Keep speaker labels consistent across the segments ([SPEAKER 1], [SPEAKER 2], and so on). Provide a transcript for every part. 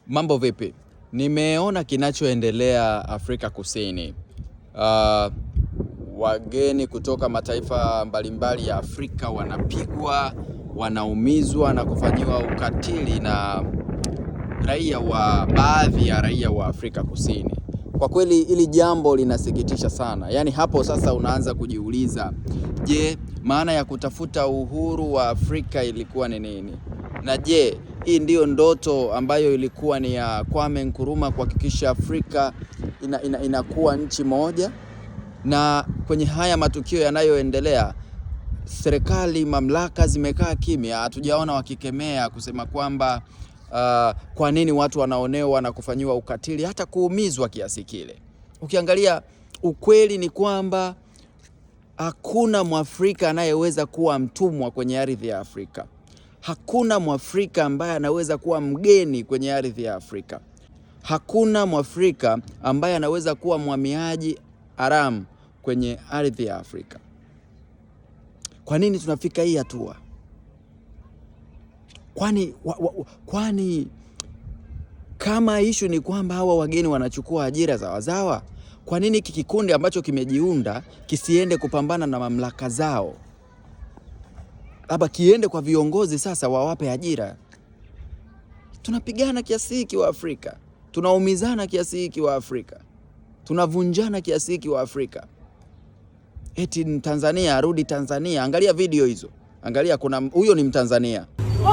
[SPEAKER 1] Mambo vipi? Nimeona kinachoendelea Afrika Kusini. Wageni kutoka mataifa mbalimbali ya Afrika wanapigwa, wanaumizwa na kufanyiwa ukatili na baadhi ya raia wa Afrika Kusini. Kwa kweli hili jambo linasikitisha sana. Yaani hapo sasa unaanza kujiuliza, je, maana ya kutafuta uhuru wa Afrika ilikuwa ni nini? Na je, hii ndiyo ndoto ambayo ilikuwa ni ya Kwame Nkrumah kuhakikisha Afrika inakuwa nchi moja? Na kwenye haya matukio yanayoendelea, serikali, mamlaka zimekaa kimya. Hatujaona wakikemea kusema kwamba kwa nini watu wanaonewa na kufanyiwa ukatili hata kuumizwa kiasi kile. Ukiangalia ukweli ni kwamba hakuna Mwafrika anayeweza kuwa mtumwa kwenye ardhi ya Afrika. Hakuna Mwafrika ambaye anaweza kuwa mgeni kwenye ardhi ya Afrika. Hakuna Mwafrika ambaye anaweza kuwa mhamiaji haramu kwenye ardhi ya Afrika. Kwa nini tunafika hii hatua? Kwani kama issue ni kwamba hawa wageni wanachukua ajira za wazawa, kwa nini kikundi ambacho kimejiunda kisiende kupambana na mamlaka zao? Labda kiende kwa viongozi sasa wawape ajira. Tunapigana kiasi hiki wa Afrika, tunaumizana kiasi hiki wa Afrika, tunavunjana kiasi hiki wa Afrika. Eti Tanzania arudi Tanzania. Angalia video hizo, angalia, kuna huyo ni Mtanzania.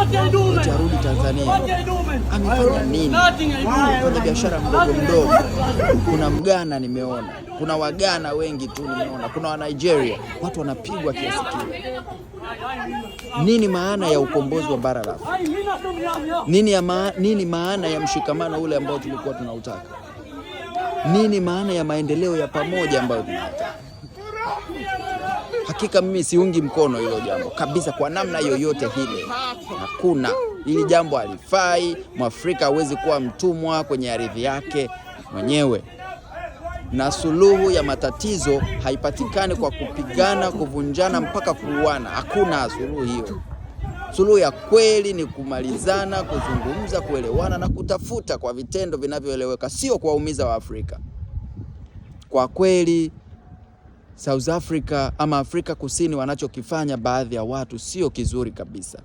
[SPEAKER 1] Eti arudi Tanzania. Amefanya nini? Kwenye biashara mdogo. Kuna Mgana nimeona, kuna Wagana wengi tu nimeona, kuna wa Nigeria, watu wanapigwa kiasi kile. Nini maana ya ukombozi wa bara la Afrika? Nini maana ya mshikamano ule ambao tulikuwa tunautaka? Nini maana ya maendeleo ya pamoja ambayo tunataka? Hakika mimi siungi mkono hilo jambo kabisa kwa namna yoyote ile. Hakuna, hili jambo halifai. Mwafrika hawezi kuwa mtumwa kwenye ardhi yake mwenyewe. Na suluhu ya matatizo haipatikani kwa kupigana, kuvunjana mpaka kuuana. Hakuna suluhu hiyo. Suluhu ya kweli ni kumalizana, kuzungumza, kuelewana na kutafuta kwa vitendo vinavyoeleweka, sio kuwaumiza wa Afrika. Kwa kweli South Africa ama Afrika Kusini wanachokifanya baadhi ya watu sio kizuri kabisa.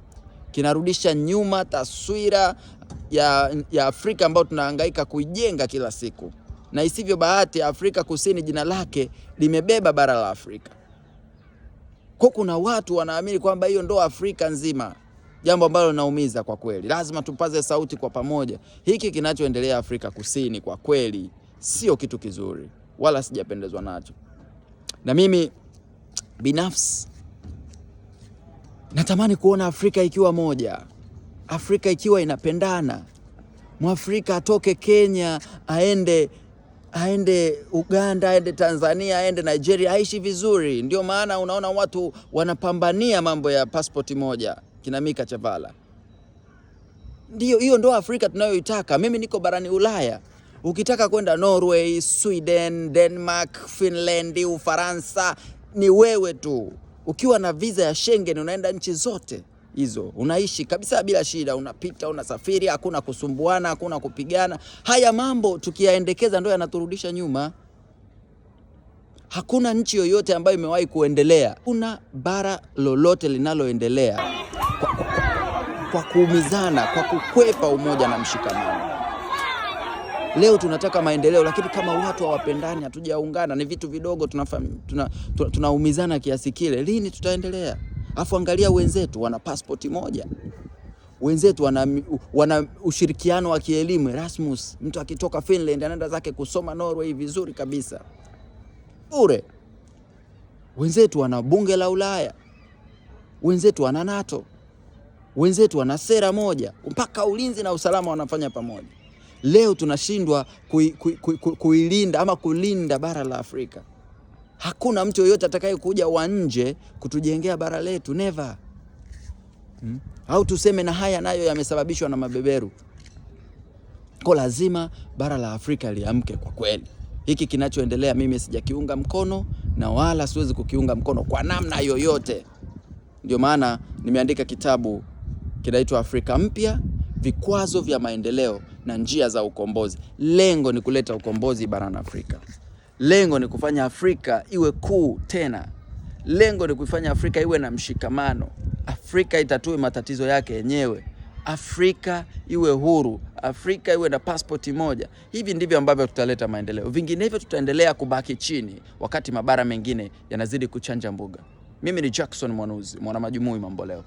[SPEAKER 1] Kinarudisha nyuma taswira ya Afrika ambayo tunahangaika kuijenga kila siku. Na isivyo bahati, Afrika Kusini jina lake limebeba bara la Afrika. Kwa kuna watu wanaamini kwamba hiyo ndo Afrika nzima. Jambo ambalo linaumiza kwa kweli. Lazima tupaze sauti kwa pamoja. Hiki kinachoendelea Afrika Kusini kwa kweli sio kitu kizuri, wala sijapendezwa nacho. Na mimi binafsi natamani kuona Afrika ikiwa moja, Afrika ikiwa inapendana. Mwafrika atoke Kenya aende Uganda, aende Tanzania, aende Nigeria, aishi vizuri. Ndio maana unaona watu wanapambania mambo ya passport moja, kina Mika Chavala. Hiyo ndo Afrika tunayoitaka. Mimi niko barani Ulaya. Ukitaka kwenda Norway, Sweden, Denmark, Finland, Ufaransa, ni wewe tu. Ukiwa na visa ya Schengen unaenda nchi zote hizo. Unaishi kabisa bila shida, unapita, unasafiri, hakuna kusumbuana, hakuna kupigana. Haya mambo tukiyaendekeza ndio yanaturudisha nyuma. Hakuna nchi yoyote ambayo imewahi kuendelea. Kuna bara lolote linaloendelea kwa kuumizana, kwa kukwepa umoja na mshikamano. Leo tunataka maendeleo, lakini kama watu hawapendani, hatujaungana, ni vitu vidogo tunaumizana kiasi kile, lini tutaendelea? Afu angalia wenzetu wana passport moja. Wenzetu wana ushirikiano wa kielimu Erasmus. Mtu akitoka Finland anaenda zake kusoma Norway vizuri kabisa, bure. Wenzetu wana bunge la Ulaya. Wenzetu wana NATO. Wenzetu wana sera moja, mpaka ulinzi na usalama wanafanya pamoja. Leo tunashindwa kuilinda ama kulinda bara la Afrika. Hakuna mtu yoyote atakaye kuja wa nje kutujengea bara letu, never. Au tuseme na haya nayo yamesababishwa na mabeberu. Kwa lazima bara la Afrika liamke kwa kweli. Hiki kinachoendelea mimi sijakiunga mkono na wala siwezi kukiunga mkono kwa namna yoyote. Ndio maana nimeandika kitabu kinaitwa Afrika Mpya, vikwazo vya maendeleo na njia za ukombozi. Lengo ni kuleta ukombozi barani Afrika. Lengo ni kufanya Afrika iwe kuu tena. Lengo ni kufanya Afrika iwe na mshikamano. Afrika itatue matatizo yake yenyewe. Afrika iwe huru. Afrika iwe na pasipoti moja. Hivi ndivyo ambavyo tutaleta maendeleo. Vinginevyo tutaendelea kubaki chini wakati mabara mengine yanazidi kuchanja mbuga. Mimi ni Jackson Mwanuzi, mwana Majumui Mamboleo.